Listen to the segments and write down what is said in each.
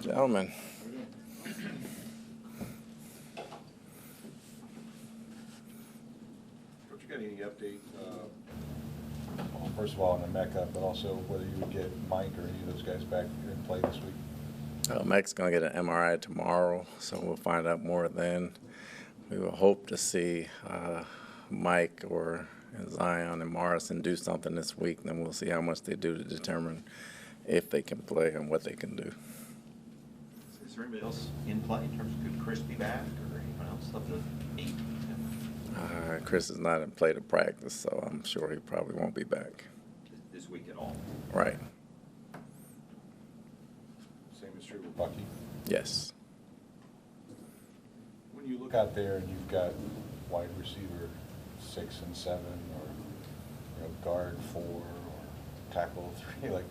Gentlemen. Coach, you got any update? Well, first of all, on the Mecca, but also whether you would get Mike or any of those guys back in play this week? Mike's going to get an MRI tomorrow, so we'll find out more then. We will hope to see Mike or Zion and Morrison do something this week, then we'll see how much they do to determine if they can play and what they can do. Is there anybody else in play in terms of could Chris be back or anyone else left of 8? Chris is not in play to practice, so I'm sure he probably won't be back. This week at all? Right. Same is true with Bucky? Yes. When you look out there and you've got wide receiver 6 and 7, or guard 4, or tackle 3, like,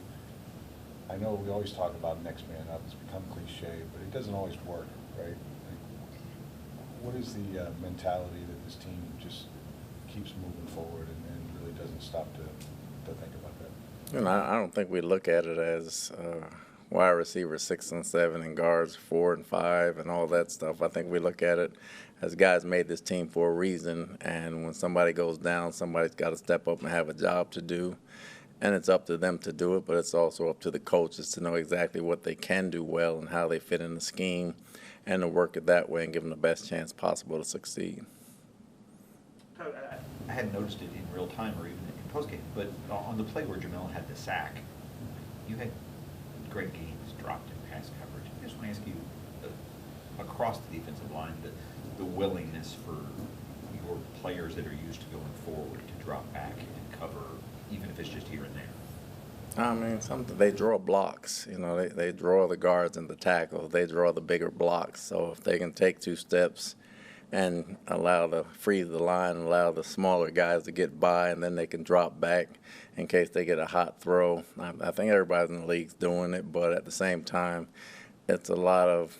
I know we always talk about next man up. It's become cliche, but it doesn't always work, right? Like, what is the mentality that this team just keeps moving forward and really doesn't stop to think about that? I don't think we look at it as wide receiver 6 and 7 and guards 4 and 5 and all that stuff. I think we look at it as guys made this team for a reason, and when somebody goes down, somebody's got to step up and have a job to do. And it's up to them to do it, but it's also up to the coaches to know exactly what they can do well and how they fit in the scheme and to work it that way and give them the best chance possible to succeed. Todd, I hadn't noticed it in real time or even in postgame, but on the play where Jamel had the sack, you had Greg Gaines dropped in pass coverage. I just want to ask you, across the defensive line, the willingness for your players that are used to going forward to drop back and cover, even if it's just here and there? I mean, they draw blocks. They draw the guards and the tackles. They draw the bigger blocks. So if they can take 2 steps and freeze the line and allow the smaller guys to get by, and then they can drop back in case they get a hot throw. I think everybody in the league's doing it, but at the same time, it's a lot of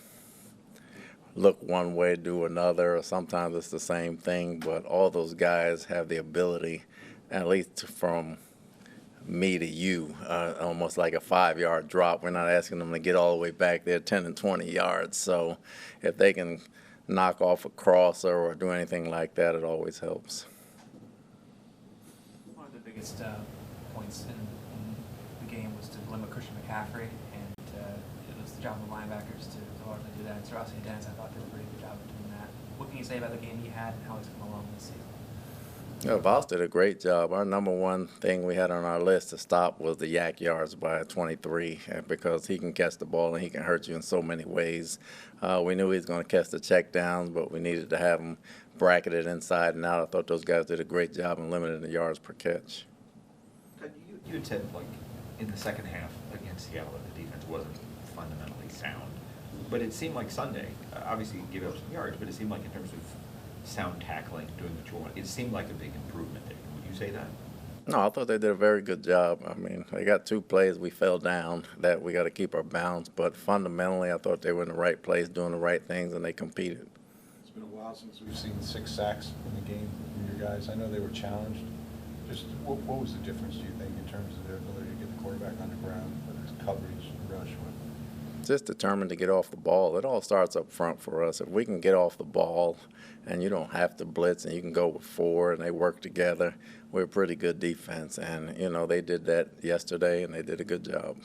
look one way, do another, or sometimes it's the same thing, but all those guys have the ability, at least from me to you, almost like a 5-yard drop. We're not asking them to get all the way back there 10 and 20 yards. So if they can knock off a crosser or do anything like that, it always helps. One of the biggest points in the game was to limit Christian McCaffrey, and it was the job of the linebackers to largely do that. And Rossi and Dennis, I thought, did a pretty good job of doing that. What can you say about the game he had and how he's come along this season? Voss did a great job. Our number one thing we had on our list to stop was the yak yards by 23, because he can catch the ball and he can hurt you in so many ways. We knew he was going to catch the check downs, but we needed to have him bracketed inside and out. I thought those guys did a great job in limiting the yards per catch. You had said, like, in the second half against Seattle, that the defense wasn't fundamentally sound. But it seemed like Sunday, obviously you gave up some yards, but it seemed like in terms of sound tackling, doing what you want, it seemed like a big improvement there. Would you say that? No, I thought they did a very good job. I mean, they got 2 plays we fell down that we got to keep our balance, but fundamentally I thought they were in the right place, doing the right things, and they competed. It's been a while since we've seen 6 sacks in the game from your guys. I know they were challenged. Just what was the difference, do you think, in terms of their ability to get the quarterback on the ground, whether it's coverage, rush, what? Just determined to get off the ball. It all starts up front for us. If we can get off the ball and you don't have to blitz and you can go with 4 and they work together, we're a pretty good defense. And, they did that yesterday and they did a good job.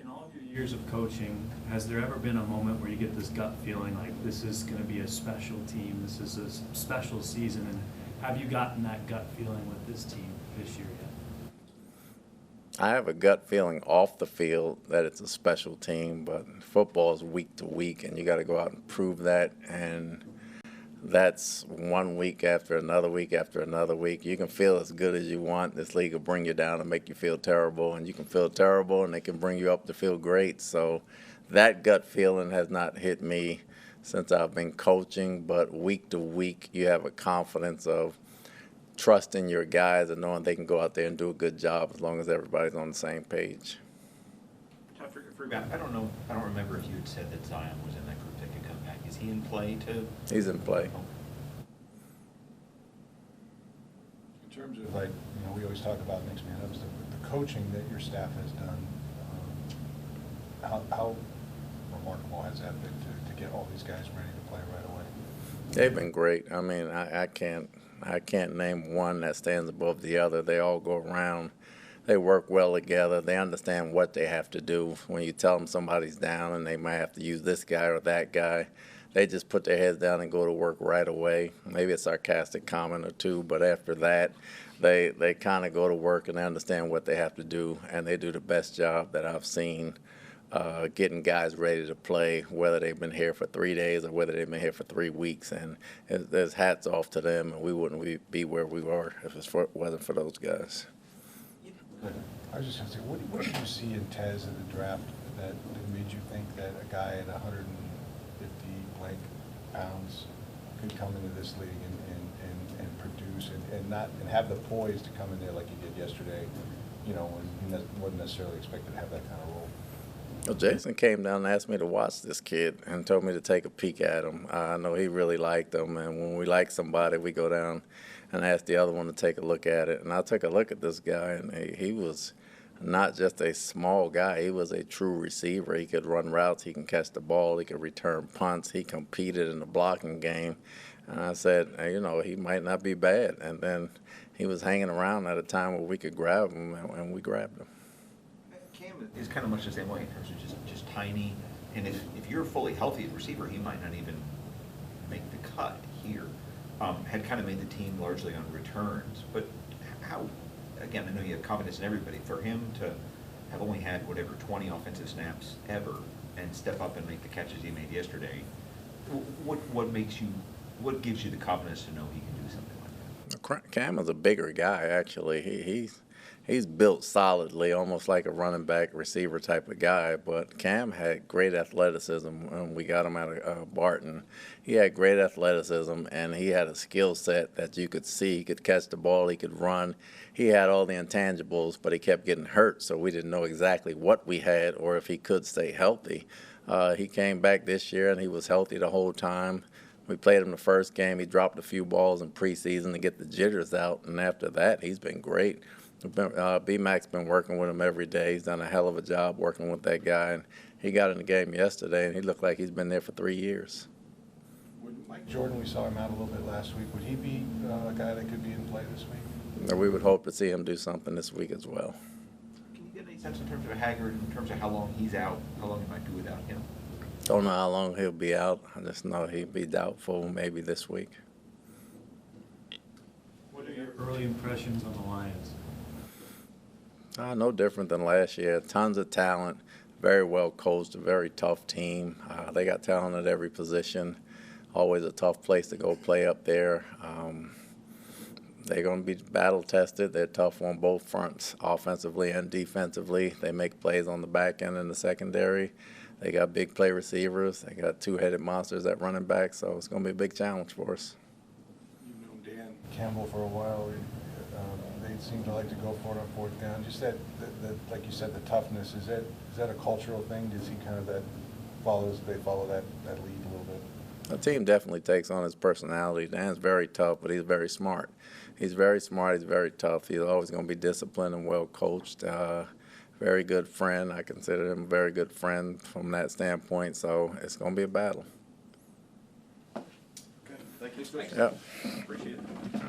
In all your years of coaching, has there ever been a moment where you get this gut feeling like this is going to be a special team, this is a special season, and have you gotten that gut feeling with this team this year yet? I have a gut feeling off the field that it's a special team, but football is week to week, and you got to go out and prove that. And that's one week after another week after another week. You can feel as good as you want. This league will bring you down and make you feel terrible, and you can feel terrible, and they can bring you up to feel great. So that gut feeling has not hit me since I've been coaching, but week to week you have a confidence of trusting your guys and knowing they can go out there and do a good job as long as everybody's on the same page. Todd, I don't know. I don't remember if you had said that Zion was in that group that could come back. Is he in play too? He's in play. Oh. In terms of, we always talk about next man up, the coaching that your staff has done, How remarkable has that been to get all these guys ready to play right away? They've been great. I mean, I can't name one that stands above the other. They all go around. They work well together. They understand what they have to do. When you tell them somebody's down and they might have to use this guy or that guy, they just put their heads down and go to work right away. Maybe a sarcastic comment or two, but after that, they kind of go to work and they understand what they have to do, and they do the best job that I've seen getting guys ready to play, whether they've been here for 3 days or whether they've been here for 3 weeks. And there's hats off to them, and we wouldn't be where we are if it wasn't for those guys. I was just going to say, what did you see in Tez in the draft that made you think that a guy at 150 blank pounds could come into this league and produce and have the poise to come in there like he did yesterday, you know, when he wasn't necessarily expected to have that kind of role? Well, Jason came down and asked me to watch this kid and told me to take a peek at him. I know he really liked him, and when we like somebody, we go down and ask the other one to take a look at it. And I took a look at this guy, and he was not just a small guy. He was a true receiver. He could run routes. He can catch the ball. He could return punts. He competed in the blocking game. And I said, you know, he might not be bad. And then he was hanging around at a time where we could grab him, and we grabbed him. Cam is kind of much the same way in terms of just tiny, and if you're fully healthy at receiver, he might not even make the cut here. Had kind of made the team largely on returns, but how, again, I know you have confidence in everybody, for him to have only had whatever 20 offensive snaps ever and step up and make the catches he made yesterday, what gives you the confidence to know he can do something like that? Cam is a bigger guy, actually. He's built solidly, almost like a running back, receiver type of guy. But Cam had great athleticism when we got him out of Barton. He had great athleticism, and he had a skill set that you could see. He could catch the ball, he could run. He had all the intangibles, but he kept getting hurt, so we didn't know exactly what we had or if he could stay healthy. He came back this year, and he was healthy the whole time. We played him the first game. He dropped a few balls in preseason to get the jitters out, and after that, he's been great. B-Mac's been working with him every day. He's done a hell of a job working with that guy, and he got in the game yesterday, and he looked like he's been there for 3 years. Would Mike Jordan, we saw him out a little bit last week, would he be a guy that could be in play this week? We would hope to see him do something this week as well. Can you get any sense in terms of Haggard, in terms of how long he's out, how long he might be without him? Don't know how long he'll be out. I just know he'll be doubtful maybe this week. What are your early impressions on the Lions? No different than last year. Tons of talent, very well coached, a very tough team. They got talent at every position. Always a tough place to go play up there. They're going to be battle tested. They're tough on both fronts, offensively and defensively. They make plays on the back end and the secondary. They got big play receivers. They got two-headed monsters at running back, so it's going to be a big challenge for us. You've known Dan Campbell for a while. They seem to like to go for it on fourth down. Just that, like you said, the toughness. Is that a cultural thing? Does he kind of they follow that lead a little bit? The team definitely takes on his personality. Dan's very tough, but he's very smart. He's very smart. He's very tough. He's always going to be disciplined and well coached. Very good friend. I consider him a very good friend from that standpoint. So it's going to be a battle. Okay, thank you. Yeah. Appreciate it.